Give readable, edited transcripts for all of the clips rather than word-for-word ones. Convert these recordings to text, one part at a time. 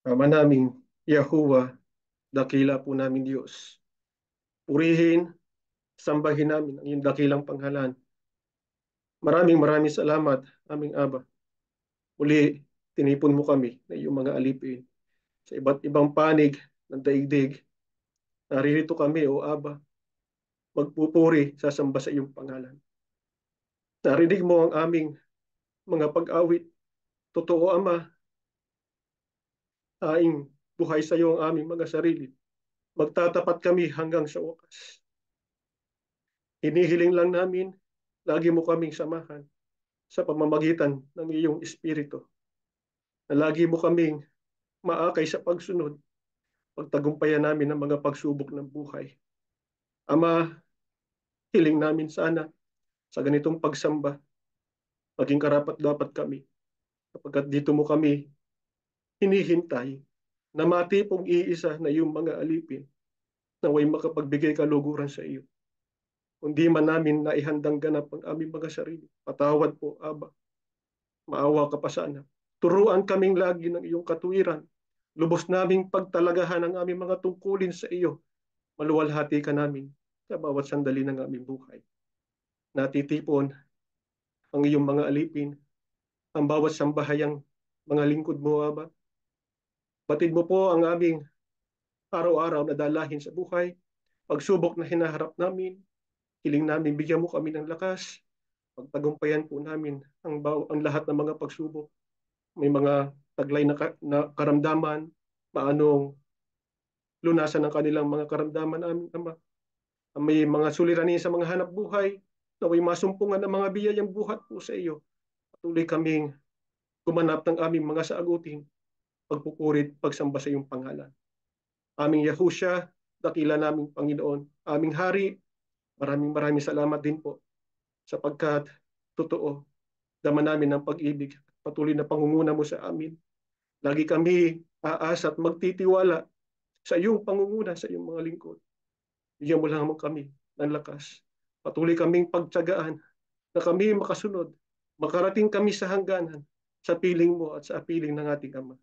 Ama naming Yahuwah, dakila po namin Diyos. Purihin, sambahin namin ang iyong dakilang panghalan. Maraming maraming salamat, aming Aba. Uli, tinipon mo kami na iyong mga alipin sa iba't ibang panig ng daigdig. Naririto kami, O Aba, magpupuri, sasamba sa iyong pangalan. Narinig mo ang aming mga pag-awit. Totoo, Ama, aing buhay sa iyo ang aming mga sarili. Magtatapat kami hanggang sa wakas. Hinihiling lang namin, lagi mo kaming samahan sa pamamagitan ng iyong Espiritu, na lagi mo kaming maakay sa pagsunod, pagtagumpayan namin ang mga pagsubok ng buhay. Ama, hiling namin sana sa ganitong pagsamba, maging karapat dapat kami, sapagkat dito mo kami hinihintay na matipong iisa na iyong mga alipin, na way makapagbigay kaluguran sa iyo. Kundi man namin naihandang ganap ang aming mga sarili. Patawad po, Aba. Maawa ka pa sana. Turuan kaming lagi ng iyong katuwiran. Lubos naming pagtalagahan ang aming mga tungkulin sa iyo. Maluwalhati ka namin sa bawat sandali ng aming buhay. Natitipon ang iyong mga alipin, ang bawat sambahayang mga lingkod mo, Aba. Batid mo po ang aming araw-araw na dalahin sa buhay, pagsubok na hinaharap namin, hiling namin bigyan mo kami ng lakas, pagtagumpayan po namin ang lahat ng mga pagsubok. May mga taglay na karamdaman, paanong lunasan ng kanilang mga karamdaman, aming Ama. May mga suliranin sa mga hanap buhay, naway masumpungan ng mga biyayang buhat po sa iyo. Patuloy kaming gumanap ng aming mga saagutin, pagpupurit, pagsamba sa iyong pangalan. Aming Yahusha, dakila naming Panginoon, aming Hari, maraming maraming salamat din po sapagkat totoo, dama namin ng pag-ibig, patuloy na pangunguna mo sa amin. Lagi kami aasa at magtitiwala sa iyong pangunguna, sa iyong mga lingkod. Bigyan mo lang kami ng lakas. Patuloy kaming pagtyagaan na kami makasunod, makarating kami sa hangganan, sa piling mo at sa piling ng ating Ama.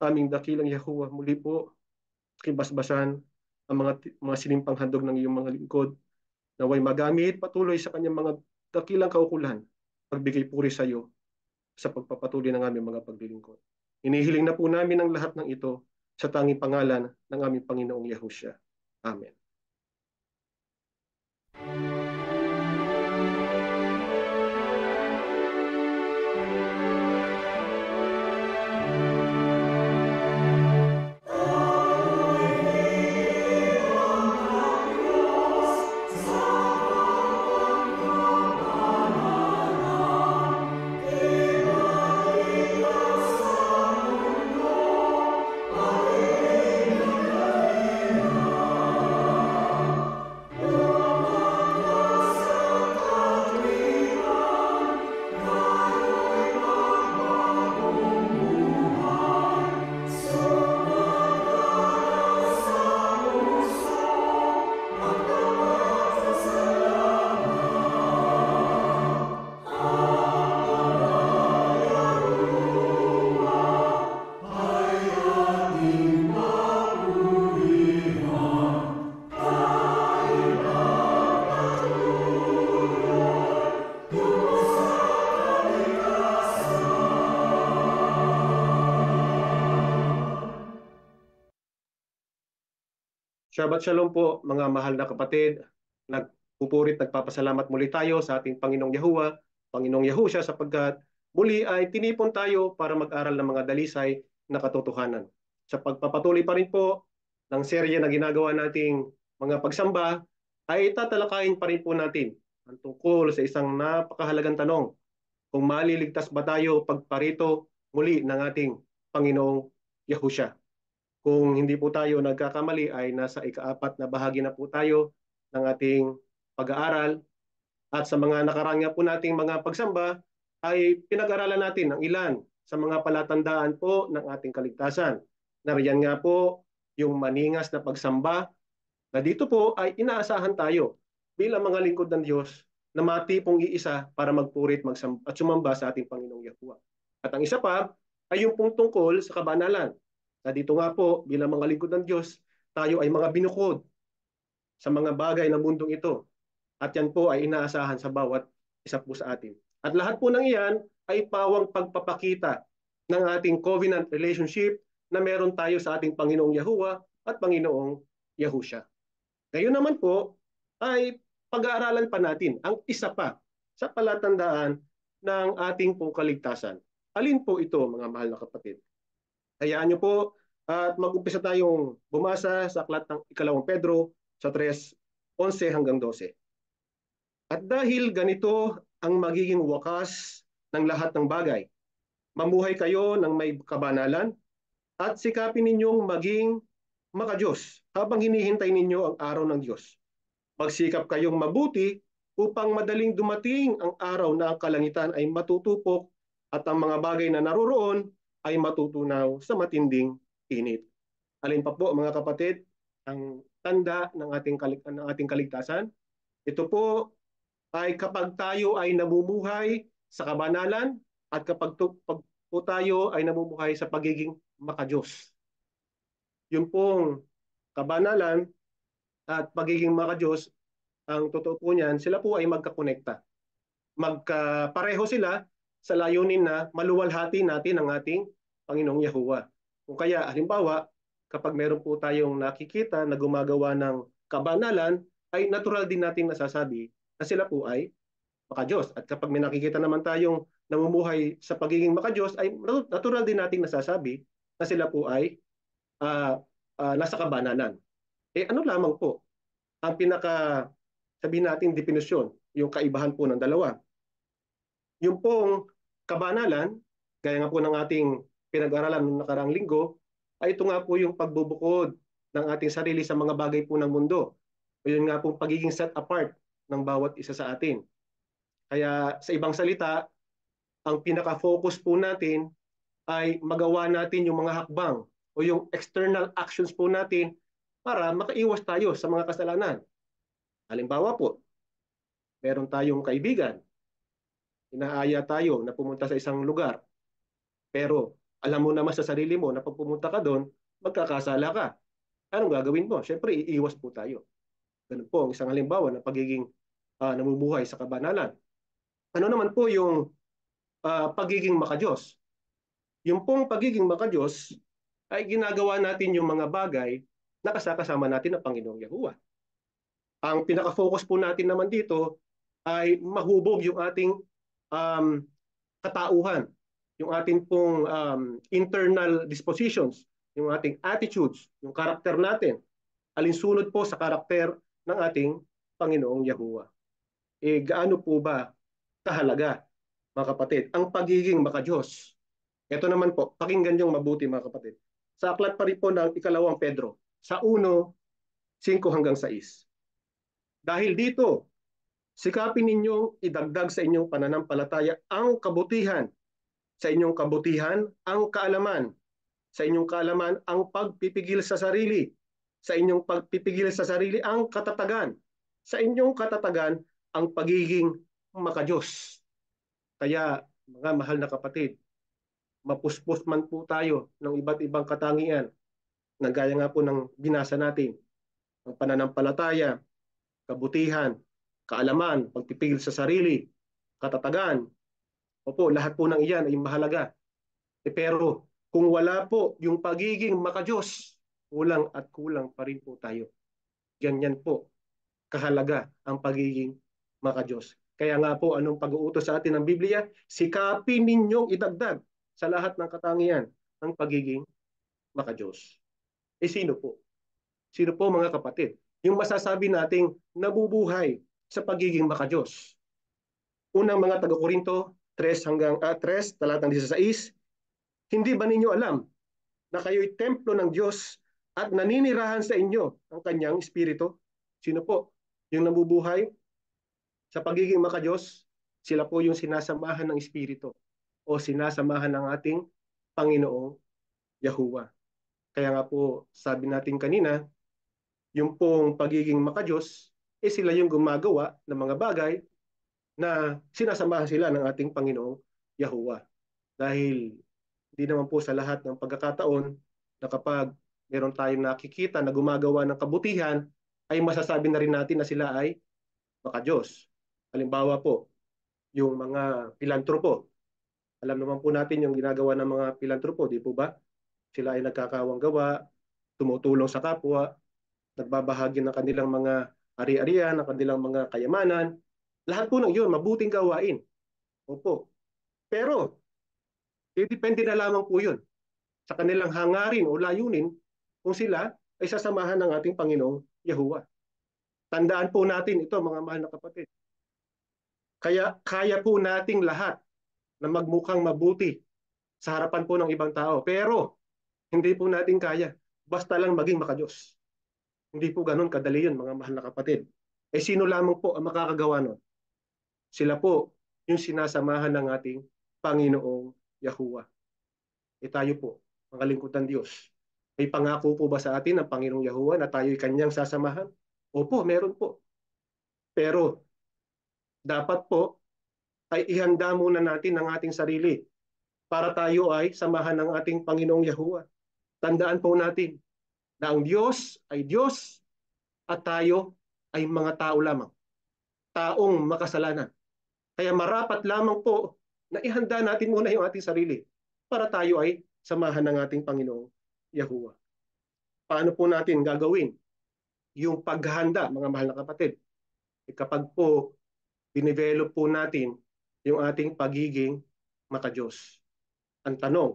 Aming dakilang Yahuwah, muli po, kibasbasan ang mga sinimpang handog ng iyong mga lingkod, naway magamit patuloy sa kanyang mga dakilang kaukulan, pagbigay puri sa iyo sa pagpapatuloy ng aming mga paglilingkod. Inihiling na po namin ang lahat ng ito sa tanging pangalan ng aming Panginoong Yahushua. Amen. Shabbat Shalom po mga mahal na kapatid. Nagpupurit, nagpapasalamat muli tayo sa ating Panginoong Yahuwah, Panginoong Yahusha sapagkat muli ay tinipon tayo para mag-aral ng mga dalisay na katotohanan. Sa pagpapatuloy pa rin po ng serye na ginagawa nating mga pagsamba, ay tatalakayin pa rin po natin ang tungkol sa isang napakahalagang tanong, kung maliligtas ba tayo pagparito muli ng ating Panginoong Yahusha. Kung hindi po tayo nagkakamali ay nasa ikaapat na bahagi na po tayo ng ating pag-aaral. At sa mga nakarangya po nating mga pagsamba ay pinag-aralan natin ang ilan sa mga palatandaan po ng ating kaligtasan. Nariyan nga po yung maningas na pagsamba na dito po ay inaasahan tayo bilang mga lingkod ng Diyos na matipong iisa para magpurit at sumamba sa ating Panginoong Yahuwah. At ang isa pa ay yung pong tungkol sa kabanalan. Na dito nga po, bilang mga lingkod ng Diyos, tayo ay mga binukod sa mga bagay ng mundong ito. At yan po ay inaasahan sa bawat isa po sa atin. At lahat po ng iyan ay pawang pagpapakita ng ating covenant relationship na meron tayo sa ating Panginoong Yahuwah at Panginoong Yahusha. Ngayon naman po ay pag-aaralan pa natin ang isa pa sa palatandaan ng ating pong kaligtasan. Alin po ito, mga mahal na kapatid? Hayaan niyo po at mag-umpisa tayong bumasa sa aklat ng ikalawang Pedro sa 3:11 hanggang 12. At dahil ganito ang magiging wakas ng lahat ng bagay, mamuhay kayo ng may kabanalan at sikapin ninyong maging makadiyos habang hinihintay ninyo ang araw ng Diyos. Magsikap kayong mabuti upang madaling dumating ang araw na ang kalangitan ay matutupok at ang mga bagay na naroroon ay matutunaw sa matinding init. Alin pa po mga kapatid ang tanda ng ating kaligtasan? Ito po ay kapag tayo ay namumuhay sa kabanalan at kapag po tayo ay namumuhay sa pagiging makadiyos. Yung pong kabanalan at pagiging makadiyos, ang totoo po niyan, sila po ay magkakonekta. Magkapareho sila sa layunin na maluwalhati natin ang ating Panginoong Yahuwah. Kung kaya, halimbawa, kapag meron po tayong nakikita na gumagawa ng kabanalan, ay natural din natin nasasabi na sila po ay makadiyos. At kapag may nakikita naman tayong namumuhay sa pagiging makadiyos, ay natural din nating nasasabi na sila po ay nasa kabanalan. Ano lamang po ang pinaka sabihin natin definisyon, yung kaibahan po ng dalawa. Yung pong kabanalan, gaya nga po ng ating pinag-aralan noong nakaraang linggo, ay ito nga po yung pagbubukod ng ating sarili sa mga bagay po ng mundo. O yun nga pong pagiging set apart ng bawat isa sa atin. Kaya sa ibang salita, ang pinaka-focus po natin ay magawa natin yung mga hakbang o yung external actions po natin para makaiwas tayo sa mga kasalanan. Halimbawa po, meron tayong kaibigan, inaaya tayo na pumunta sa isang lugar, pero alam mo naman sa sarili mo na pag pumunta ka doon, magkakasala ka. Anong gagawin mo? Siyempre, iiwas po tayo. Ganun po ang isang halimbawa ng pagiging namumuhay sa kabanalan. Ano naman po yung pagiging makadiyos? Yung pong pagiging makadiyos ay ginagawa natin yung mga bagay na kasama natin ng Panginoong Yahuwah. Ang pinaka-focus po natin naman dito ay mahubog yung ating um, katauhan, yung ating pong internal dispositions, yung ating attitudes, yung karakter natin, alinsunod po sa karakter ng ating Panginoong Yahuwah. Gaano po ba kahalaga, mga kapatid, ang pagiging makadiyos? Ito naman po, pakinggan niyong mabuti mga kapatid. Sa aklat pa rin po ng ikalawang Pedro, sa 1:5 hanggang 6. Dahil dito, sikapin ninyong idagdag sa inyong pananampalataya ang kabutihan, sa inyong kabutihan ang kaalaman, sa inyong kaalaman ang pagpipigil sa sarili, sa inyong pagpipigil sa sarili ang katatagan, sa inyong katatagan ang pagiging makadiyos. Kaya mga mahal na kapatid, mapuspos man po tayo ng iba't ibang katangian, na gaya nga po ng binasa natin, ang pananampalataya, kabutihan, kaalaman, pagpipigil sa sarili, katatagan. Opo, lahat po ng iyan ay mahalaga. Pero kung wala po yung pagiging makadiyos, kulang at kulang pa rin po tayo. Ganyan po kahalaga ang pagiging makadiyos. Kaya nga po anong pag-uutos sa atin ng Biblia, sikapin ninyong idagdag sa lahat ng katangian ang pagiging makadiyos. Sino po? Sino po mga kapatid? Yung masasabi nating nabubuhay sa pagiging makadiyos. Unang mga taga-Korinto 3 talatang 16, hindi ba ninyo alam na kayo'y templo ng Diyos at naninirahan sa inyo ang kanyang espiritu? Sino po? Yung nabubuhay sa pagiging makadiyos, sila po yung sinasamahan ng espiritu o sinasamahan ng ating Panginoong Yahuwah. Kaya nga po sabi natin kanina, yung pong pagiging makadiyos, sila yung gumagawa ng mga bagay na sinasamahan sila ng ating Panginoong Yahuwah. Dahil hindi naman po sa lahat ng pagkakataon na kapag meron tayong nakikita na gumagawa ng kabutihan, ay masasabi na rin natin na sila ay maka-Diyos. Halimbawa po, yung mga pilantropo. Alam naman po natin yung ginagawa ng mga pilantropo, di po ba? Sila ay nagkakawang gawa, tumutulong sa kapwa, nagbabahagi ng kanilang mga ari-arian, ng kanilang mga kayamanan. Lahat po ng yun, mabuting gawain. Opo. Pero, depende na lamang po yun sa kanilang hangarin o layunin kung sila ay sasamahan ng ating Panginoong Yahuwah. Tandaan po natin ito, mga mahal na kapatid. Kaya kaya po nating lahat na magmukhang mabuti sa harapan po ng ibang tao. Pero hindi po natin kaya. Basta lang maging maka-Diyos. Hindi po ganun kadali yun, mga mahal na kapatid. Eh sino lamang po ang makakagawa nun? Sila po yung sinasamahan ng ating Panginoong Yahuwah. E tayo po, mga lingkod ng Diyos. May pangako po ba sa atin ng Panginoong Yahuwah na tayo'y kanyang sasamahan? Opo, meron po. Pero dapat po ay ihanda muna natin ang ating sarili para tayo ay samahan ng ating Panginoong Yahuwah. Tandaan po natin na ang Diyos ay Diyos at tayo ay mga tao lamang, taong makasalanan. Kaya marapat lamang po na ihanda natin muna yung ating sarili para tayo ay samahan ng ating Panginoong Yahuwah. Paano po natin gagawin yung paghahanda, mga mahal na kapatid? Kapag po dinevelop po natin yung ating pagiging maka-Diyos. Ang tanong,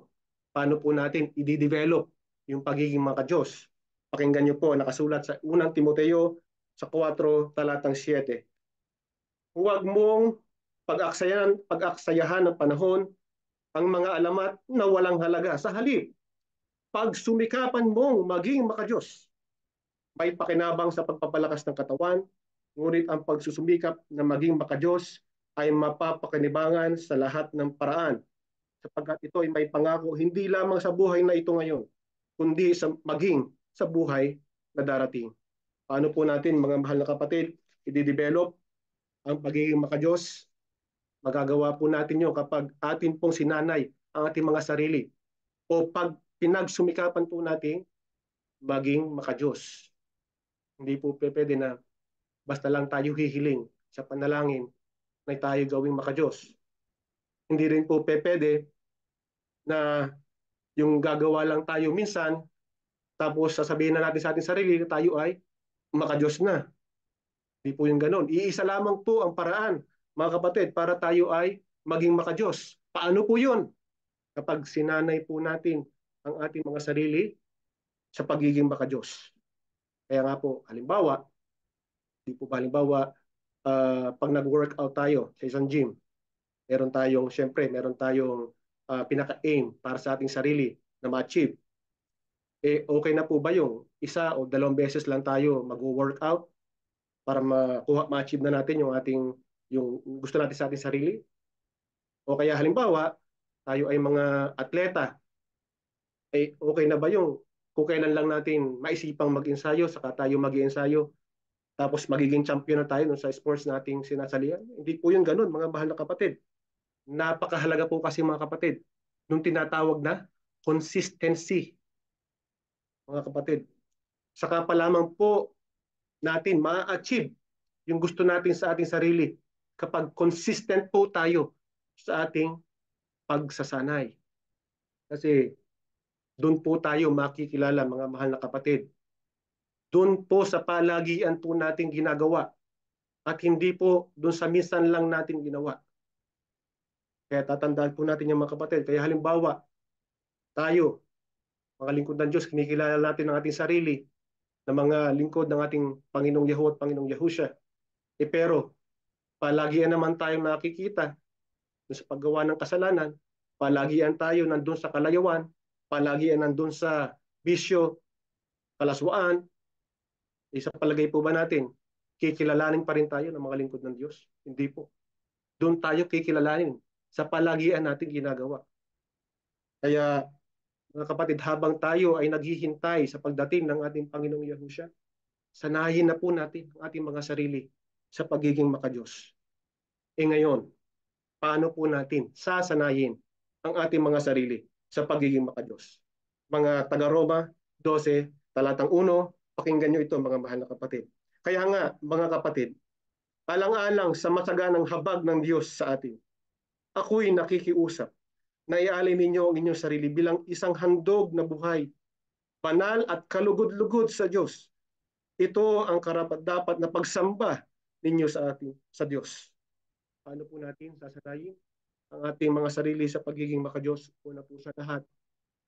paano po natin i-develop yung pagiging maka-Diyos? Pakinggan niyo po, nakasulat sa unang Timoteo sa 4, talatang 7. Huwag mong pag-aksayahan ng panahon ang mga alamat na walang halaga. Sa halip, pag sumikapan mong maging maka-Diyos, may pakinabang sa pagpapalakas ng katawan, ngunit ang pagsusumikap na maging maka-Diyos ay mapapakinabangan sa lahat ng paraan sapagkat ito ay may pangako hindi lamang sa buhay na ito ngayon, kundi maging sa buhay na darating. Paano po natin, mga mahal na kapatid, i-develop ang pagiging maka-Diyos? Magagawa po natin yun kapag atin pong sinanay ang ating mga sarili o pag pinagsumikapan po natin maging maka-Diyos. Hindi po pwede na basta lang tayo hihiling sa panalangin na tayo gawing maka-Diyos. Hindi rin po pwede na yung gagawa lang tayo minsan tapos sasabihin na natin sa ating sarili na tayo ay maka-Diyos na. Hindi po yung ganun. Iisa lamang po ang paraan, mga kapatid, para tayo ay maging maka-Diyos. Paano po yun? Kapag sinanay po natin ang ating mga sarili sa pagiging maka-Diyos. Kaya nga po, halimbawa, di po ba halimbawa, pag nag-workout tayo sa isang gym, meron tayong pinaka-aim para sa ating sarili na ma-achieve. Eh, okay na po ba yung isa o dalawang beses lang tayo mag-workout para ma-achieve na natin yung gusto natin sa ating sarili? O kaya halimbawa, tayo ay mga atleta, eh okay na ba yung kung kailan lang natin maisipang mag-ensayo, saka tayo mag-ensayo, tapos magiging champion na tayo sa sports nating sinasalihan? Hindi po yung ganun, mga mahal na kapatid. Napakahalaga po kasi, mga kapatid, nung tinatawag na consistency, mga kapatid. Saka pa lamang po natin ma-achieve yung gusto natin sa ating sarili kapag consistent po tayo sa ating pagsasanay. Kasi doon po tayo makikilala, mga mahal na kapatid. Doon po sa palagian po natin ginagawa at hindi po doon sa minsan lang natin ginawa. Kaya tatandaan po natin yung mga kapatid. Kaya halimbawa, tayo, mga lingkod ng Diyos, kinikilala natin ang ating sarili na mga lingkod ng ating Panginoong Yahuwah at Panginoong Yahusha. Eh pero, palagian naman tayong nakikita sa paggawa ng kasalanan, palagian tayo nandun sa kalayawan, palagian nandun sa bisyo, kalaswaan, sa palagay po ba natin, kikilalanin pa rin tayo ng mga lingkod ng Diyos? Hindi po. Doon tayo kikilalanin sa palagian natin ginagawa. Kaya, mga kapatid, habang tayo ay naghihintay sa pagdating ng ating Panginoong Yahusha, sanayin na po natin ang ating mga sarili sa pagiging maka-Diyos. E ngayon, paano po natin sasanayin ang ating mga sarili sa pagiging maka-Diyos? Mga taga-Roma 12, talatang 1, pakinggan nyo ito mga mahal na kapatid. Kaya nga, mga kapatid, alang-alang sa masaganang habag ng Diyos sa atin, ako'y nakikiusap na ialay ninyo ang inyong sarili bilang isang handog na buhay, banal at kalugod-lugod sa Diyos. Ito ang karapat-dapat na pagsamba ninyo sa ating sa Diyos. Paano po natin sasanayin ang ating mga sarili sa pagiging makadiyos? Una po sa lahat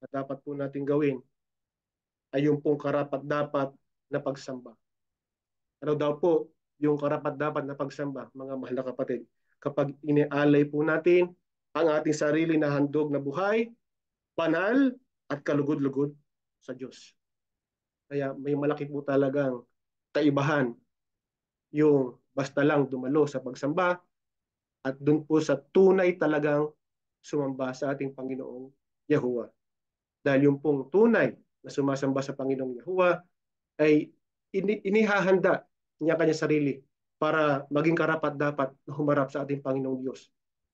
na dapat po natin gawin ay yung pong karapat-dapat na pagsamba. Ano daw po yung karapat-dapat na pagsamba, mga mahal na kapatid? Kapag inialay po natin ang ating sarili na handog na buhay, banal at kalugod-lugod sa Diyos. Kaya may malaki po talagang kaibahan yung basta lang dumalo sa pagsamba at dun po sa tunay talagang sumamba sa ating Panginoong Yahuwah. Dahil yung pong tunay na sumasamba sa Panginoong Yahuwah ay inihahanda niya kanya sarili para maging karapat-dapat na humarap sa ating Panginoong Diyos.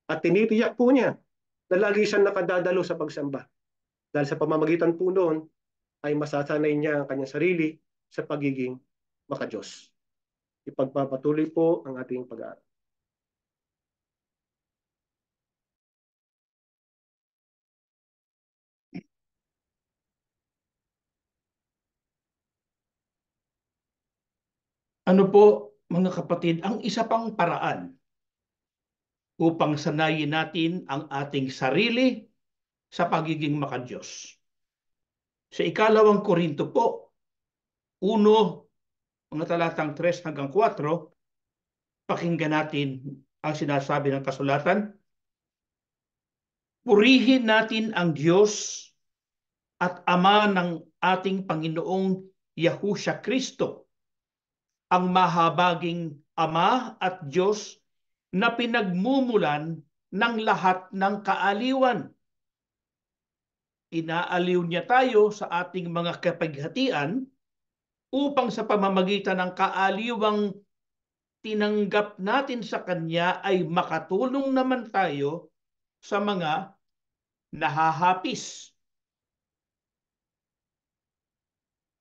At tinitiyak po niya na lagi siyang nakadadalo sa pagsamba. Dahil sa pamamagitan po noon ay masasanay niya ang kanyang sarili sa pagiging makadiyos. Ipagpapatuloy po ang ating pag-aaral. Ano po, mga kapatid, ang isa pang paraan upang sanayin natin ang ating sarili sa pagiging makadiyos. Sa ikalawang Korinto po, 1, mga talatang 3 hanggang 4, pakinggan natin ang sinasabi ng kasulatan. Purihin natin ang Diyos at Ama ng ating Panginoong Yahusya Kristo, ang mahabaging Ama at Diyos na pinagmumulan ng lahat ng kaaliwan. Inaaliw niya tayo sa ating mga kapighatian upang sa pamamagitan ng kaaliwang tinanggap natin sa Kanya ay makatulong naman tayo sa mga nahahapis.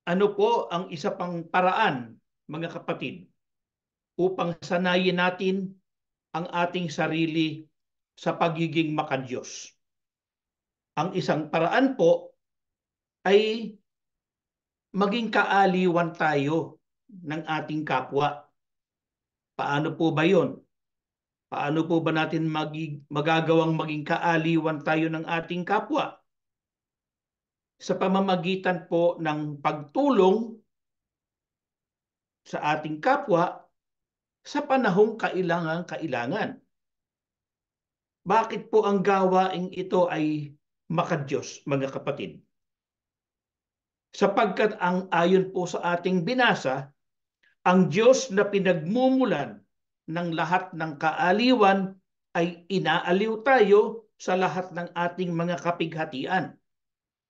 Ano po ang isa pang paraan, mga kapatid, upang sanayin natin ang ating sarili sa pagiging makadiyos? Ang isang paraan po ay maging kaaliwan tayo ng ating kapwa. Paano po ba yun? Paano po ba natin magagawang maging kaaliwan tayo ng ating kapwa? Sa pamamagitan po ng pagtulong sa ating kapwa sa panahong kailangan. Bakit po ang gawaing ito ay makadiyos, mga kapatid? Sapagkat ang ayon po sa ating binasa, ang Diyos na pinagmumulan ng lahat ng kaaliwan ay inaaliw tayo sa lahat ng ating mga kapighatian.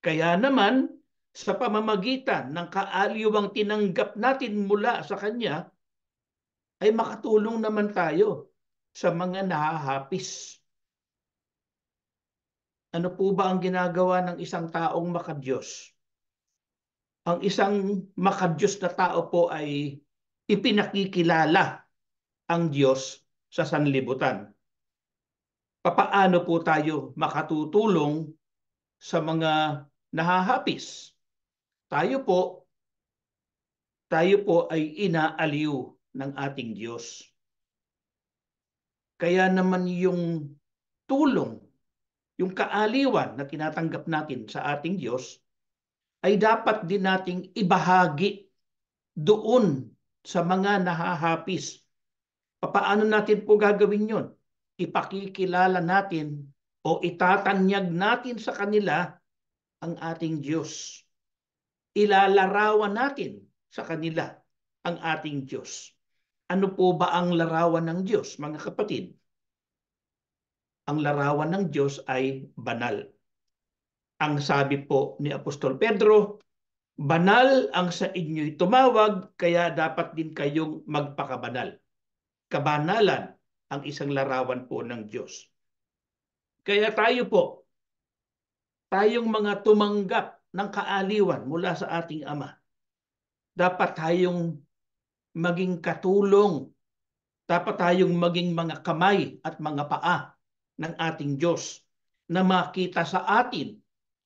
Kaya naman, sa pamamagitan ng kaaliwang tinanggap natin mula sa Kanya, ay makatulong naman tayo sa mga nahahapis. Ano po ba ang ginagawa ng isang taong makadiyos? Ang isang makadiyos na tao po ay ipinakikilala ang Diyos sa sanlibutan. Papaano po tayo makatutulong sa mga nahahapis? Tayo po ay inaaliw ng ating Diyos. Kaya naman yung tulong, yung kaaliwan na tinatanggap natin sa ating Diyos, ay dapat din nating ibahagi doon sa mga nahahapis. Paano natin po gagawin yon? Ipakikilala natin o itatanyag natin sa kanila ang ating Diyos. Ilalarawan natin sa kanila ang ating Diyos. Ano po ba ang larawan ng Diyos, mga kapatid? Ang larawan ng Diyos ay banal. Ang sabi po ni Apostol Pedro, banal ang sa inyo'y tumawag, kaya dapat din kayong magpakabanal. Kabanalan ang isang larawan po ng Diyos. Kaya tayo po, tayong mga tumanggap ng kaaliwan mula sa ating Ama. Dapat tayong maging katulong. Dapat tayong maging mga kamay at mga paa ng ating Diyos na makita sa atin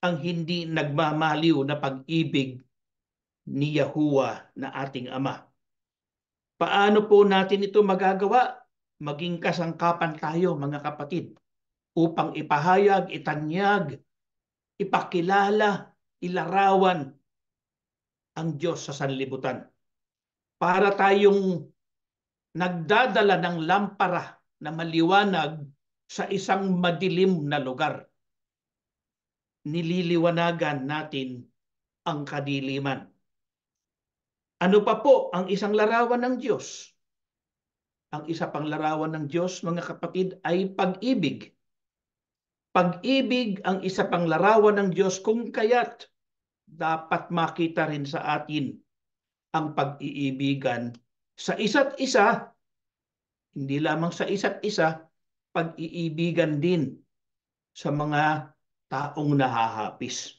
ang hindi nagmamaliw na pag-ibig ni Yahuwah na ating Ama. Paano po natin ito magagawa? Maging kasangkapan tayo, mga kapatid, upang ipahayag, itanyag, ipakilala, ilarawan ang Diyos sa sanlibutan. Para tayong nagdadala ng lampara na maliwanag sa isang madilim na lugar. Nililiwanagan natin ang kadiliman. Ano pa po ang isang larawan ng Diyos? Ang isa pang larawan ng Diyos, mga kapatid, ay pag-ibig. Pag-ibig ang isa pang larawan ng Diyos, kung kaya't dapat makita rin sa atin ang pag-iibigan sa isa't isa, hindi lamang sa isa't isa, pag-iibigan din sa mga taong nahahapis.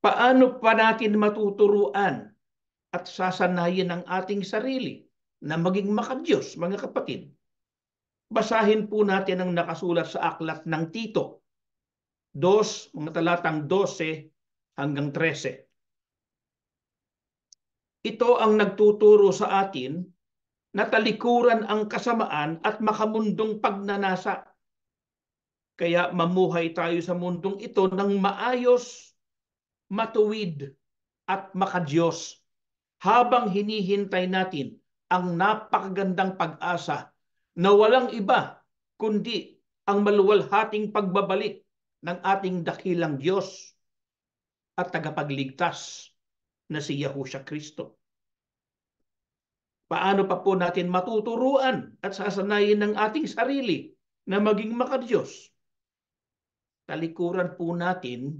Paano pa natin matuturuan at sasanayin ang ating sarili na maging makadiyos, mga kapatid? Basahin po natin ang nakasulat sa aklat ng Tito 2, mga talatang 12 hanggang 13. Ito ang nagtuturo sa atin na talikuran ang kasamaan at makamundong pagnanasa. Kaya mamuhay tayo sa mundong ito ng maayos, matuwid at makadiyos habang hinihintay natin ang napakagandang pag-asa na walang iba kundi ang maluwalhating pagbabalik ng ating dakilang Diyos at tagapagligtas na si Yahushua Kristo. Paano pa po natin matuturuan at sasanayin ng ating sarili na maging makadiyos? Talikuran po natin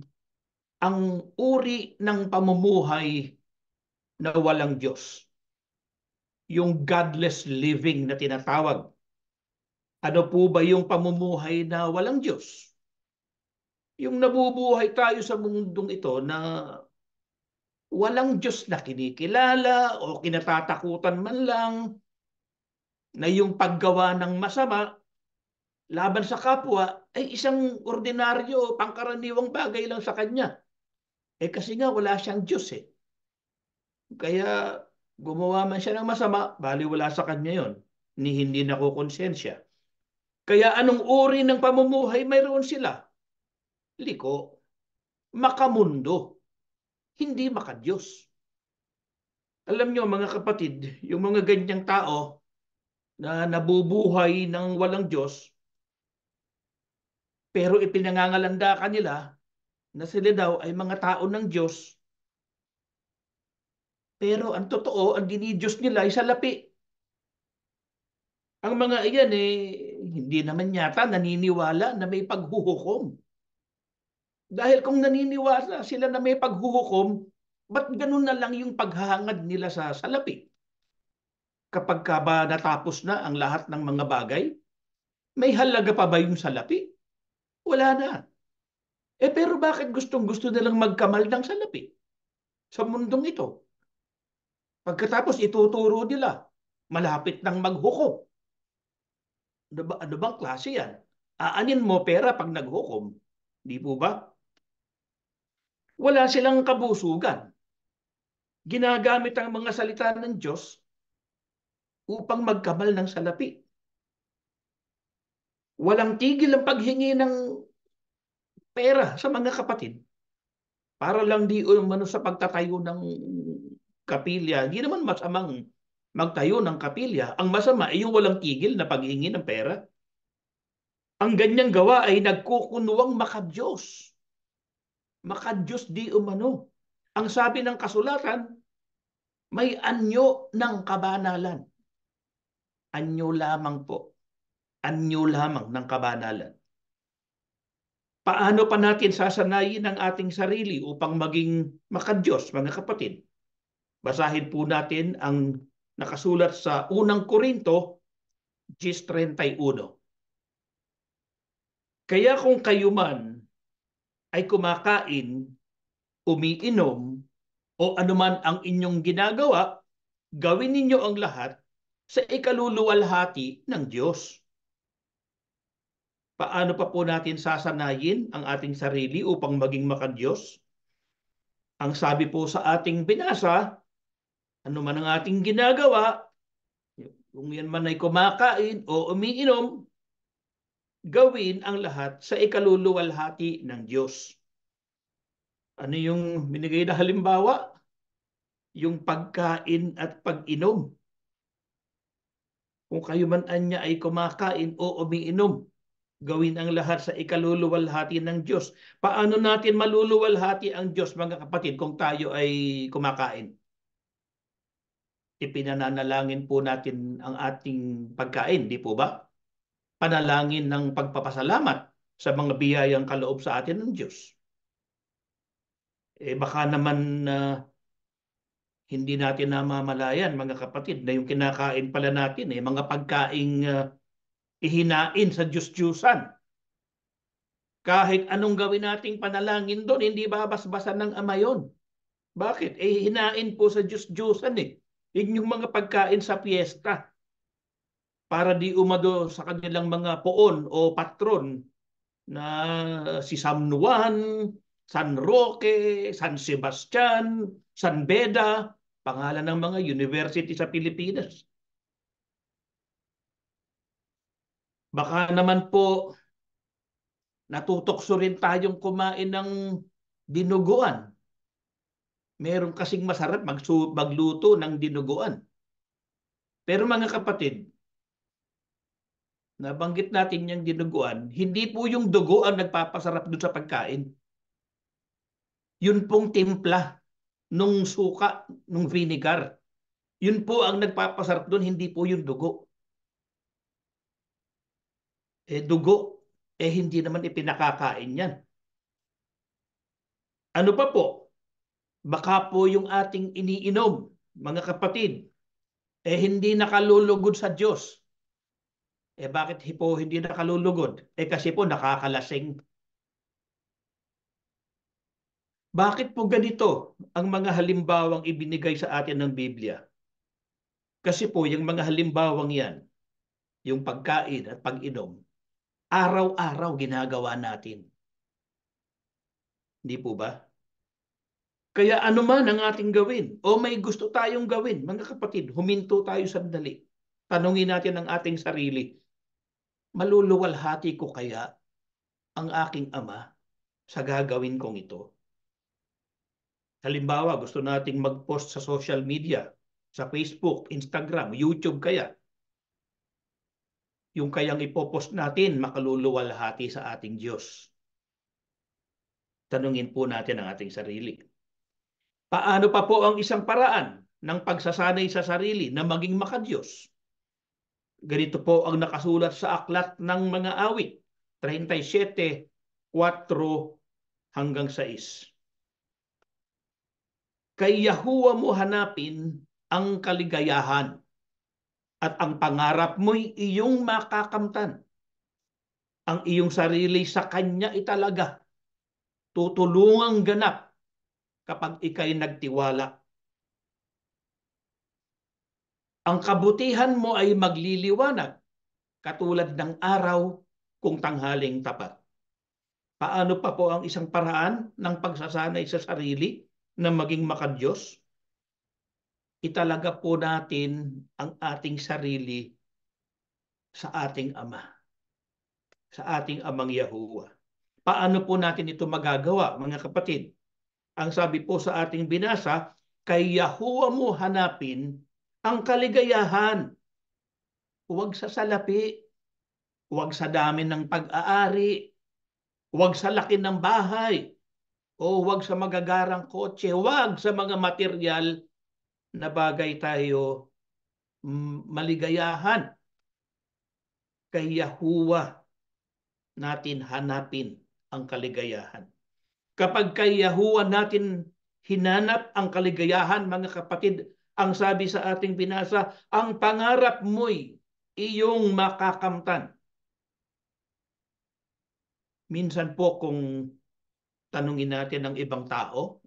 ang uri ng pamumuhay na walang Diyos. Yung godless living na tinatawag. Ano po ba yung pamumuhay na walang Diyos? Yung nabubuhay tayo sa mundong ito na walang Diyos na kinikilala o kinatatakutan man lang, na yung paggawa ng masama laban sa kapwa ay isang ordinaryo, pangkaraniwang bagay lang sa kanya. Kasi nga wala siyang Diyos eh. Kaya gumawa man siya ng masama, baliwala sa kanya yon, ni hindi nakukonsensya. Kaya anong uri ng pamumuhay mayroon sila? Liko, makamundo, hindi makadiyos. Alam nyo mga kapatid, yung mga ganyang tao na nabubuhay ng walang Diyos, pero ipinangangalandakan nila na sila daw ay mga tao ng Diyos, pero ang totoo, ang dinidiyos nila ay salapi. Ang mga iyan hindi naman yata naniniwala na may paghuhukom. Dahil kung naniniwala sila na may paghuhukom, ba't ganun na lang yung paghahangad nila sa salapi? Kapag ka ba natapos na ang lahat ng mga bagay, may halaga pa ba yung salapi? Wala na. Pero bakit gustong-gusto nilang magkamal ng salapi sa mundong ito? Pagkatapos ituturo nila, malapit nang maghukom. Ano bang klase yan? Aanin mo pera pag naghukom. Di po ba? Wala silang kabusugan. Ginagamit ang mga salita ng Diyos upang magkamal ng salapi. Walang tigil ang paghingi ng pera sa mga kapatid para lang di umano sa pagtatayo ng kapilya. Hindi naman masamang magtayo ng kapilya. Ang masama ay yung walang tigil na paghingi ng pera. Ang ganyang gawa ay nagkukunwang makadiyos. Makadiyos di umano. Ang sabi ng kasulatan, may anyo ng kabanalan. Anyo lamang po. Anyo lamang ng kabanalan. Paano pa natin sasanayin ang ating sarili upang maging makadiyos, mga kapatid? Basahin po natin ang nakasulat sa unang Korinto 10:31. Kaya kung kayo man ay kumakain, umiinom, o anuman ang inyong ginagawa, gawin ninyo ang lahat sa ikaluluwalhati ng Diyos. Paano pa po natin sasanayin ang ating sarili upang maging makadiyos? Ang sabi po sa ating binasa, ano man ang ating ginagawa, kung yan man ay kumakain o umiinom, gawin ang lahat sa ikaluluwalhati ng Diyos. Ano yung binigay na halimbawa? Yung pagkain at pag-inom. Kung kayo man anya ay kumakain o umiinom, gawin ang lahat sa ikaluluwalhati ng Diyos. Paano natin maluluwalhati ang Diyos, mga kapatid, kung tayo ay kumakain? Ipinananalangin po natin ang ating pagkain, di po ba? Panalangin ng pagpapasalamat sa mga biyayang kaloob sa atin ng Diyos. Baka naman hindi natin namamalayan, mga kapatid, na yung kinakain pala natin, mga pagkaing ihinain sa Diyos-Diyusan. Kahit anong gawin nating panalangin doon, hindi babasbasan ng Ama yun. Bakit? Hinain po sa Diyos-Diyusan eh. Yun yung mga pagkain sa piyesta. Para di umado sa kanilang mga poon o patron na si San Juan, San Roque, San Sebastian, San Beda, pangalan ng mga university sa Pilipinas. Baka naman po natutokso rin tayong kumain ng dinuguan. Meron kasing masarap magluto ng dinuguan. Pero mga kapatid, nabanggit natin yung dinuguan, hindi po yung dugo ang nagpapasarap dun sa pagkain. Yun pong timpla nung suka, nung vinegar. Yun po ang nagpapasarap dun, hindi po yung dugo. Dugo, hindi naman ipinakakain yan. Ano pa po? Baka po yung ating iniinom, mga kapatid, hindi nakalulugod sa Diyos. Bakit po hindi nakalulugod? Kasi po nakakalasing. Bakit po ganito ang mga halimbawang ibinigay sa atin ng Biblia? Kasi po yung mga halimbawang yan, yung pagkain at pag-inom, araw-araw ginagawa natin. Hindi po ba? Kaya ano man ang ating gawin, o may gusto tayong gawin, mga kapatid, huminto tayo sandali. Tanungin natin ang ating sarili, maluluwalhati ko kaya ang aking Ama sa gagawin kong ito? Halimbawa, gusto nating mag-post sa social media, sa Facebook, Instagram, YouTube kaya. Yung kayang ipopost natin, makaluluwalhati sa ating Diyos. Tanungin po natin ang ating sarili. Paano pa po ang isang paraan ng pagsasanay sa sarili na maging makadiyos? Ganito po ang nakasulat sa aklat ng mga awit, 37:4 hanggang 6. Kay Yahuwah mo hanapin ang kaligayahan at ang pangarap mo'y iyong makakamtan. Ang iyong sarili sa Kanya italaga. Tutulungang ganap kapag ikay nagtiwala. Ang kabutihan mo ay magliliwanag katulad ng araw kung tanghaling tapat. Paano pa po ang isang paraan ng pagsasanay sa sarili na maging makadiyos? Italaga po natin ang ating sarili sa ating Ama, sa ating Amang Yahuwah. Paano po natin ito magagawa, mga kapatid? Ang sabi po sa ating binasa, kay Yahuwah mo hanapin ang kaligayahan. Huwag sa salapi, huwag sa dami ng pag-aari, huwag sa laki ng bahay, o huwag sa magagarang kotse, huwag sa mga material na bagay tayo maligayahan. Kay Yahuwah natin hanapin ang kaligayahan. Kapag kay Yahuwah natin hinanap ang kaligayahan, mga kapatid, ang sabi sa ating binasa, ang pangarap mo'y iyong makakamtan. Minsan po kung tanungin natin ang ibang tao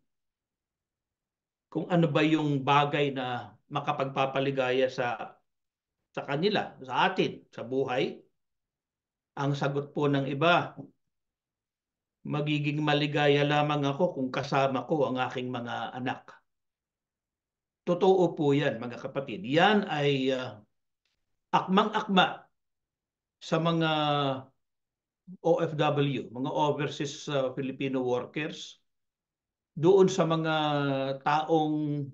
kung ano ba yung bagay na makapagpapaligaya sa kanila, sa atin, sa buhay. Ang sagot po ng iba, magiging maligaya lamang ako kung kasama ko ang aking mga anak. Totoo po yan, mga kapatid. Yan ay akmang-akma sa mga OFW, mga overseas Filipino workers, doon sa mga taong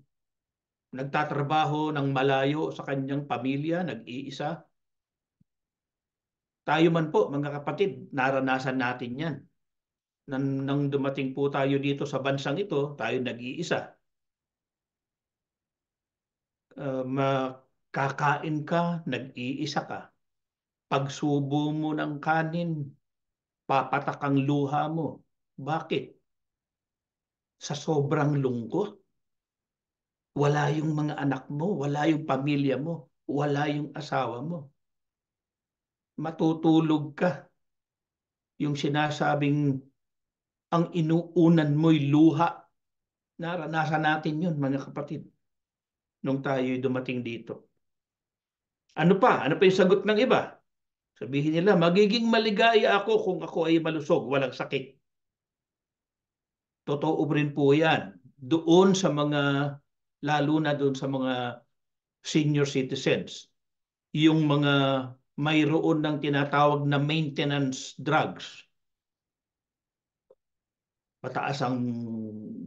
nagtatrabaho ng malayo sa kanyang pamilya, nag-iisa. Tayo man po, mga kapatid, naranasan natin yan. Nang dumating po tayo dito sa bansang ito, tayo nag-iisa. Makakain ka, nag-iisa ka. Pagsubo mo ng kanin, papatak ang luha mo. Bakit? Sa sobrang lungkot. Wala yung mga anak mo, wala yung pamilya mo, wala yung asawa mo. Matutulog ka. Yung sinasabing ang inuunan mo'y luha. Naranasan natin yun, mga kapatid, nung tayo dumating dito. Ano pa? Ano pa yung sagot ng iba? Sabihin nila, magiging maligaya ako kung ako ay malusog, walang sakit. Totoo rin po yan. Doon sa mga, lalo na doon sa mga senior citizens, yung mga mayroon ng tinatawag na maintenance drugs. Mataas ang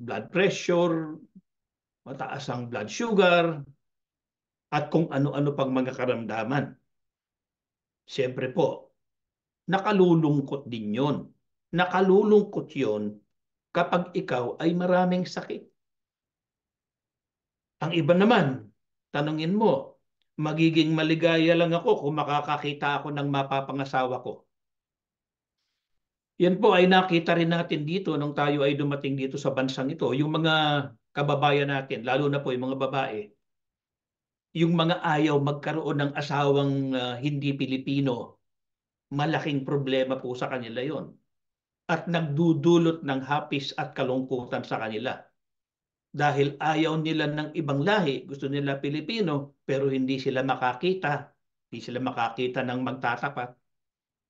blood pressure, mataas ang blood sugar, at kung ano-ano pang mga karamdaman. Siyempre po, nakalulungkot din yon. Nakalulungkot yon kapag ikaw ay maraming sakit. Ang iba naman, tanungin mo, magiging maligaya lang ako kung makakakita ako ng mapapangasawa ko. Yan po ay nakita rin natin dito nung tayo ay dumating dito sa bansang ito. Yung mga kababayan natin, lalo na po yung mga babae, yung mga ayaw magkaroon ng asawang hindi Pilipino, malaking problema po sa kanila yon. At nagdudulot ng hapis at kalungkutan sa kanila. Dahil ayaw nila ng ibang lahi, gusto nila Pilipino, pero hindi sila makakita, hindi sila makakita ng magtatapat.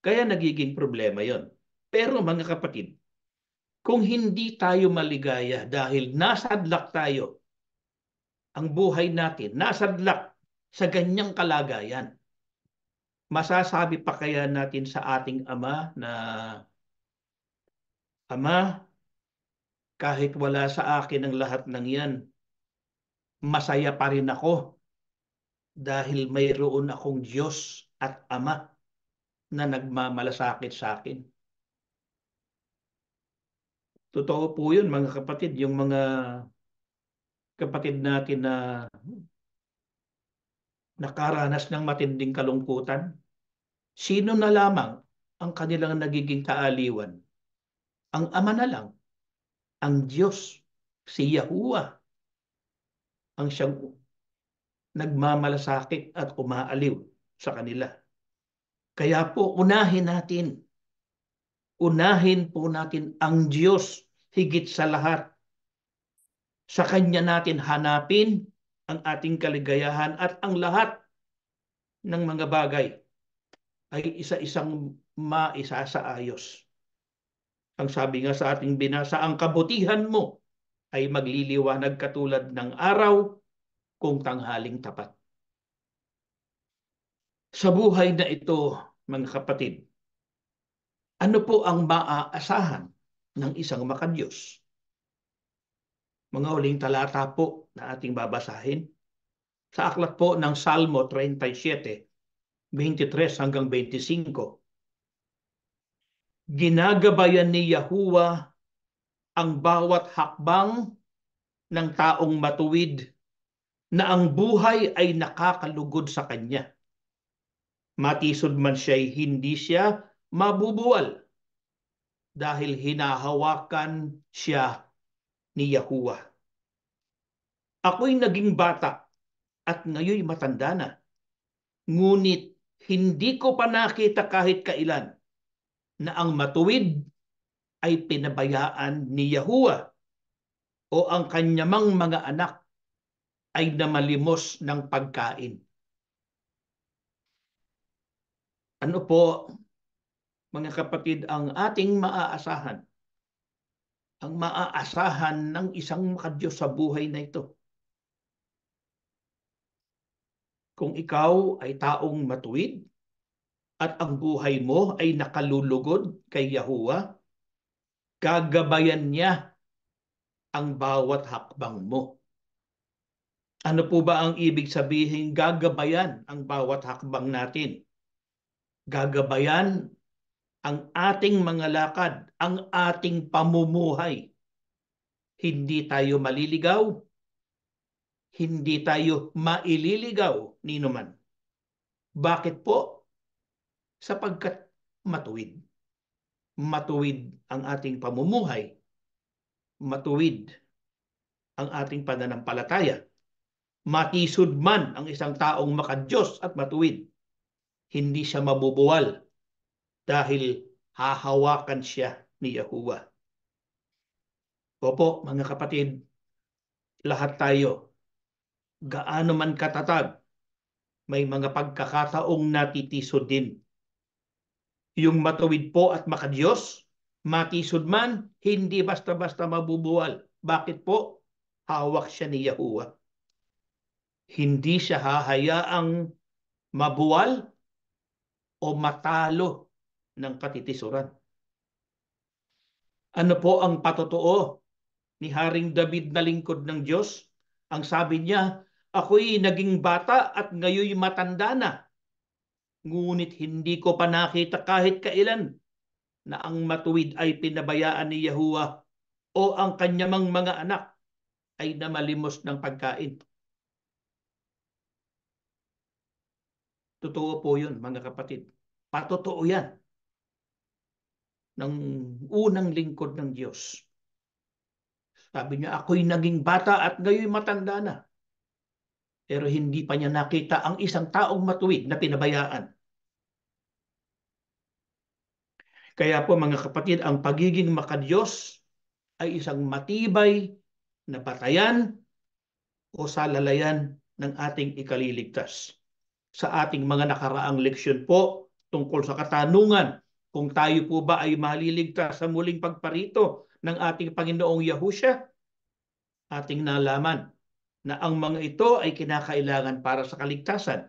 Kaya nagiging problema yon. Pero mga kapatid, kung hindi tayo maligaya dahil nasadlak tayo, ang buhay natin, nasadlak sa ganyang kalagayan, masasabi pa kaya natin sa ating Ama na, Ama, kahit wala sa akin ang lahat ng yan, masaya pa rin ako dahil mayroon akong Diyos at Ama na nagmamalasakit sa akin. Totoo po yun, mga kapatid, yung mga kapatid natin na nakaranas ng matinding kalungkutan, sino na lamang ang kanilang nagiging kaaliwan? Ang Ama na lang, ang Diyos, si Yahuwah, ang siyang nagmamalasakit at umaaliw sa kanila. Kaya po unahin po natin ang Diyos higit sa lahat. Sa Kanya natin hanapin ang ating kaligayahan at ang lahat ng mga bagay ay isa-isang maisasaayos. Ang sabi nga sa ating binasa, ang kabutihan mo ay magliliwanag katulad ng araw kung tanghaling tapat. Sa buhay na ito, mga kapatid, ano po ang maaasahan ng isang makadiyos? Mga huling talata po na ating babasahin. Sa aklat po ng Salmo 37:23 hanggang 25. Ginagabayan ni Yahuwah ang bawat hakbang ng taong matuwid na ang buhay ay nakakalugod sa kanya. Matisod man siya'y hindi siya mabubuwal dahil hinahawakan siya ni Yahuwah. Ako'y naging bata at ngayon matanda na. Ngunit hindi ko pa nakita kahit kailan na ang matuwid ay pinabayaan ni Yahuwah o ang kanyamang mga anak ay namalimos ng pagkain? Ano po, mga kapatid, ang ating maaasahan? Ang maaasahan ng isang makadiyos sa buhay na ito. Kung ikaw ay taong matuwid at ang buhay mo ay nakalulugod kay Yahuwah, gagabayan niya ang bawat hakbang mo. Ano po ba ang ibig sabihin gagabayan ang bawat hakbang natin? Gagabayan ang ating mga lakad, ang ating pamumuhay. Hindi tayo maliligaw, hindi tayo maililigaw ni numan. Bakit po? Sapagkat matuwid. Matuwid ang ating pamumuhay. Matuwid ang ating pananampalataya. Matisod man ang isang taong makadiyos at matuwid, hindi siya mabubuwal dahil hahawakan siya ni Yahuwah. Opo, mga kapatid, lahat tayo, gaano man katatag, may mga pagkakataong natitisod din. Yung matuwid po at makadiyos, matisod man, hindi basta-basta mabubuwal. Bakit po? Hawak siya ni Yahuwah. Hindi siya hahayaang mabuwal o matalo ng katitisuran. Ano po ang patotoo ni Haring David na lingkod ng Diyos? Ang sabi niya, ako'y naging bata at ngayoy matanda na. Ngunit hindi ko pa nakita kahit kailan na ang matuwid ay pinabayaan ni Yahuwah o ang kanyamang mga anak ay namalimos ng pagkain. Totoo po yun, mga kapatid. Patotoo yan ng unang lingkod ng Diyos. Sabi niya, ako'y naging bata at ngayon matanda na. Pero hindi pa niya nakita ang isang taong matuwid na pinabayaan. Kaya po mga kapatid, ang pagiging makadiyos ay isang matibay na batayan o salalayan ng ating ikaliligtas. Sa ating mga nakaraang leksyon po tungkol sa katanungan kung tayo po ba ay maliligtas sa muling pagparito ng ating Panginoong Yahushua, ating nalaman na ang mga ito ay kinakailangan para sa kaligtasan.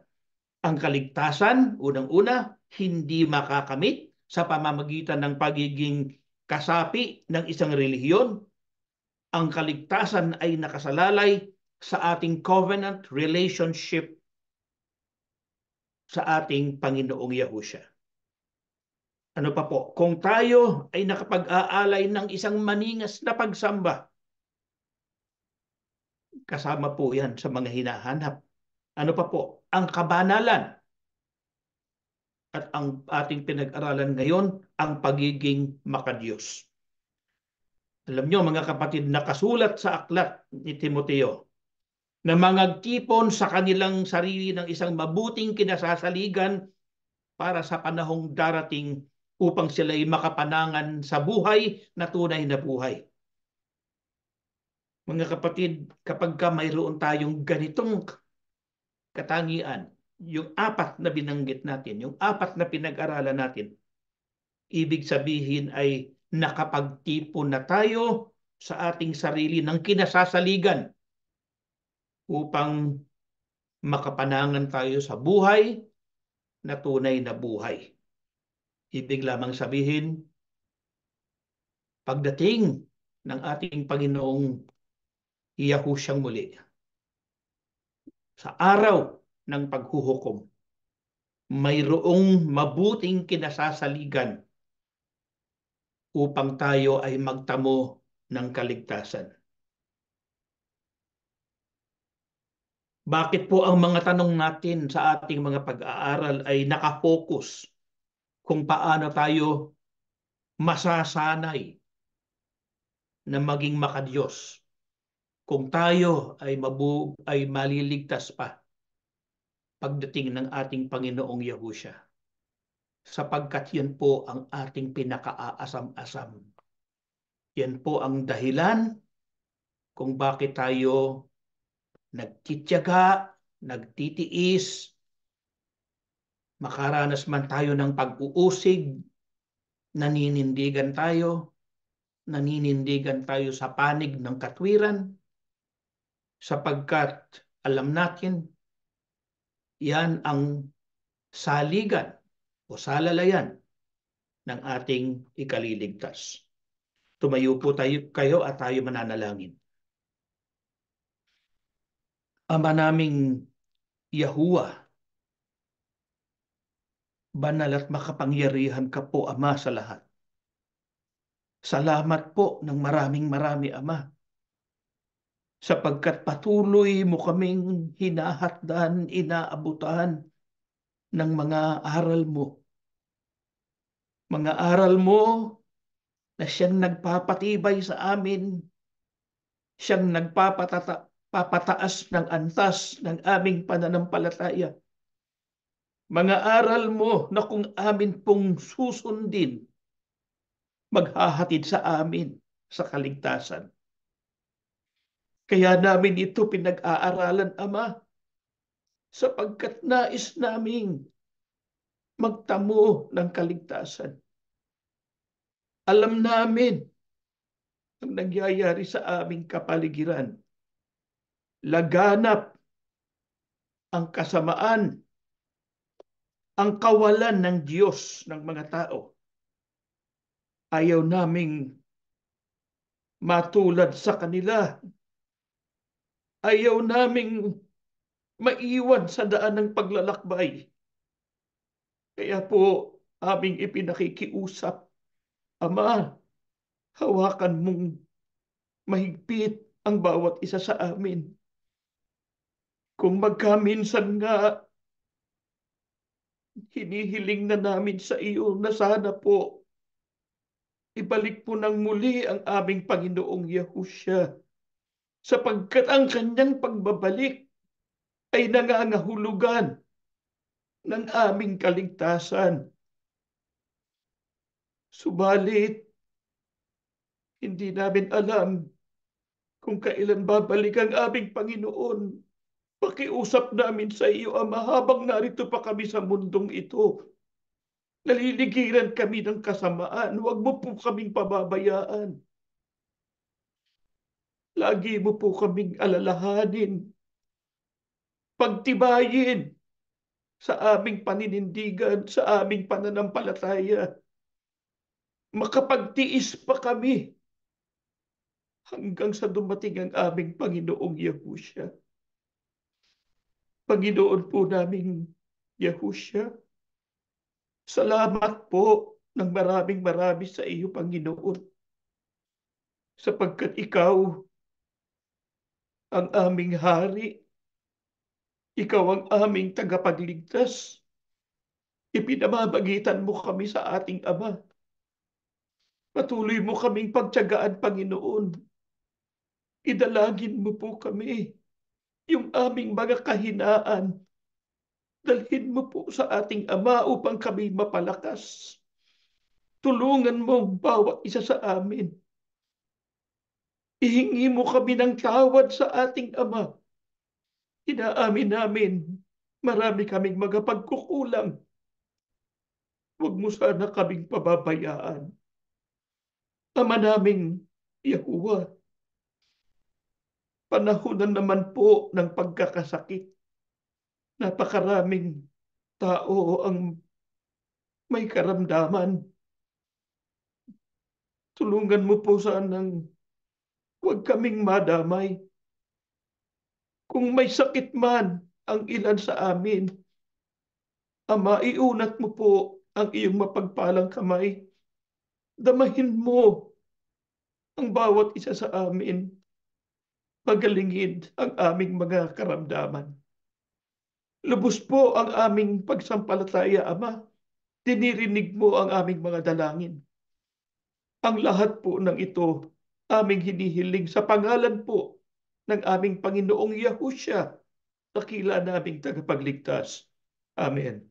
Ang kaligtasan, unang-una, hindi makakamit sa pamamagitan ng pagiging kasapi ng isang relihiyon. Ang kaligtasan ay nakasalalay sa ating covenant relationship sa ating Panginoong Yahushua. Ano pa po? Kung tayo ay nakapag-aalay ng isang maningas na pagsamba, kasama po yan sa mga hinahanap. Ano pa po? Ang kabanalan. At ang ating pinag-aralan ngayon, ang pagiging makadiyos. Alam nyo mga kapatid, nakasulat sa aklat ni Timoteo na mangagtipon sa kanilang sarili ng isang mabuting kinasasaligan para sa panahong darating upang sila'y makapanangan sa buhay na tunay na buhay. Mga kapatid, kapag mayroon tayong ganitong katangian, yung apat na binanggit natin, yung apat na pinag-aralan natin, ibig sabihin ay nakapagtipon na tayo sa ating sarili ng kinasasaligan upang makapanangan tayo sa buhay na tunay na buhay. Ibig lamang sabihin, pagdating ng ating Panginoong Yahusyang muli, sa araw ng paghuhukom, mayroong mabuting kinasasaligan upang tayo ay magtamo ng kaligtasan. Bakit po ang mga tanong natin sa ating mga pag-aaral ay nakapokus kung paano tayo masasanay na maging makadiyos kung tayo ay maliligtas pa pagdating ng ating Panginoong Yahushua? Sapagkat yan po ang ating pinaka-aasam-asam Yan po ang dahilan kung bakit tayo nagtitiyaga, nagtitiis, makaranas man tayo ng pag-uusig, naninindigan tayo sa panig ng katwiran, sapagkat alam natin, yan ang saligan o salalayan ng ating ikaliligtas. Tumayo po kayo at tayo mananalangin. Ama naming Yahuwah, banal at makapangyarihan ka po, Ama, sa lahat. Salamat po ng maraming Ama, sapagkat patuloy mo kaming hinahakdan, inaabutan ng mga aral mo. Mga aral mo na siyang nagpapatibay sa amin, siyang papataas ng antas ng aming pananampalataya. Mga aral mo na kung amin pong susundin, maghahatid sa amin sa kaligtasan. Kaya namin ito pinag-aaralan, Ama, sapagkat nais naming magtamo ng kaligtasan. Alam namin ang nangyayari sa aming kapaligiran. Laganap ang kasamaan, ang kawalan ng Diyos ng mga tao. Ayaw naming matulad sa kanila. Ayaw naming maiwan sa daan ng paglalakbay. Kaya po aming ipinakikiusap, Ama, hawakan mong mahigpit ang bawat isa sa amin. Kung magkaminsan nga, hinihiling na namin sa iyo na sana po ibalik po ng muli ang aming Panginoong Yahusya, sapagkat ang kanyang pagbabalik ay nangangahulugan ng aming kaligtasan. Subalit, hindi namin alam kung kailan babalik ang aming Panginoon. Pakiusap namin sa iyo, Ama, habang narito pa kami sa mundong ito. Naliligiran kami ng kasamaan. Huwag mo po kaming pababayaan. Lagi mo po kaming alalahanin. Pagtibayin sa aming paninindigan, sa aming pananampalataya. Makapagtiis pa kami hanggang sa dumating ang aming Panginoong Yahusya. Panginoon po naming Yahusya, salamat po ng marami sa iyo, Panginoon, sapagkat ikaw ang aming hari, ikaw ang aming tagapagligtas. Ipinamamagitan mo kami sa ating Ama. Patuloy mo kaming pagtiyagaan, Panginoon. Idalangin mo po kami, yung aming mga kahinaan. Dalhin mo po sa ating Ama upang kami mapalakas. Tulungan mo bawat isa sa amin. Ihingi mo kami ng tawad sa ating Ama. Inaamin namin, marami kaming mga pagkukulang. Huwag mo sana kaming pababayaan. Ama naming Yahuwah, panahon na naman po ng pagkakasakit. Napakaraming tao ang may karamdaman. Tulungan mo po sanang huwag kaming madamay. Kung may sakit man ang ilan sa amin, Ama, iunat mo po ang iyong mapagpalang kamay. Damahin mo ang bawat isa sa amin. Pagalingin ang aming mga karamdaman. Lubos po ang aming pagsampalataya, Ama. Dinirinig mo ang aming mga dalangin. Ang lahat po ng ito aming hinihiling sa pangalan po ng aming Panginoong Yahusya, dakila naming tagapagligtas. Amen.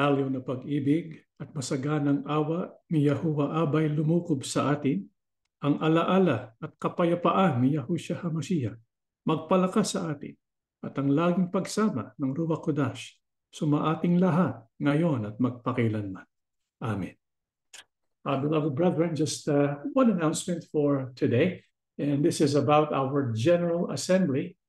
malalim na pag-ibig at masaganang awa ni Yahuwah Abay lumukob sa atin, ang alaala at kapayapaan ni Yahushua HaMashiach magpalakas sa atin, at ang laging pagsama ng Ruach Kodash sumaating lahat ngayon at magpakilanman. Amen. Beloved brethren, just one announcement for today, and this is about our General Assembly,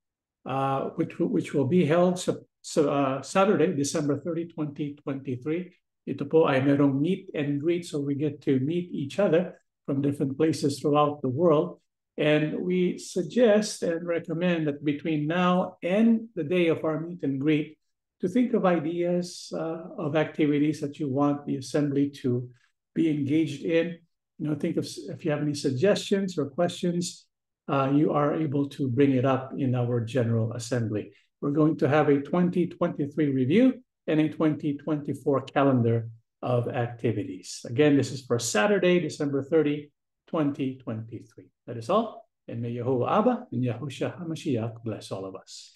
which will be held Saturday, December 30, 2023. Ito po ay merong meet and greet, so we get to meet each other from different places throughout the world. And we suggest and recommend that between now and the day of our meet and greet, to think of ideas of activities that you want the assembly to be engaged in. Think of if you have any suggestions or questions, you are able to bring it up in our General Assembly. We're going to have a 2023 review and a 2024 calendar of activities. Again, this is for Saturday, December 30, 2023. That is all. And may Yahuwah Abba and Yahushua HaMashiach bless all of us.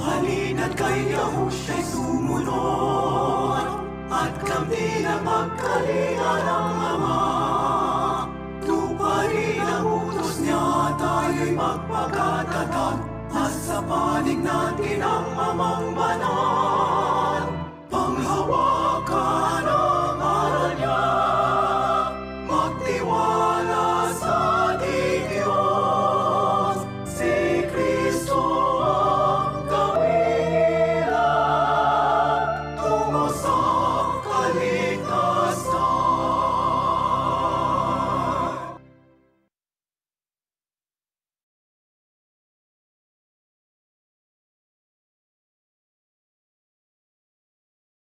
Halina't kay Yahusha'y sumunod, at kami na pagkalinga ng Ama. Tuparin ang utos niya, tayo'y magpakatatag, at sa panig natin ang Amang Banal.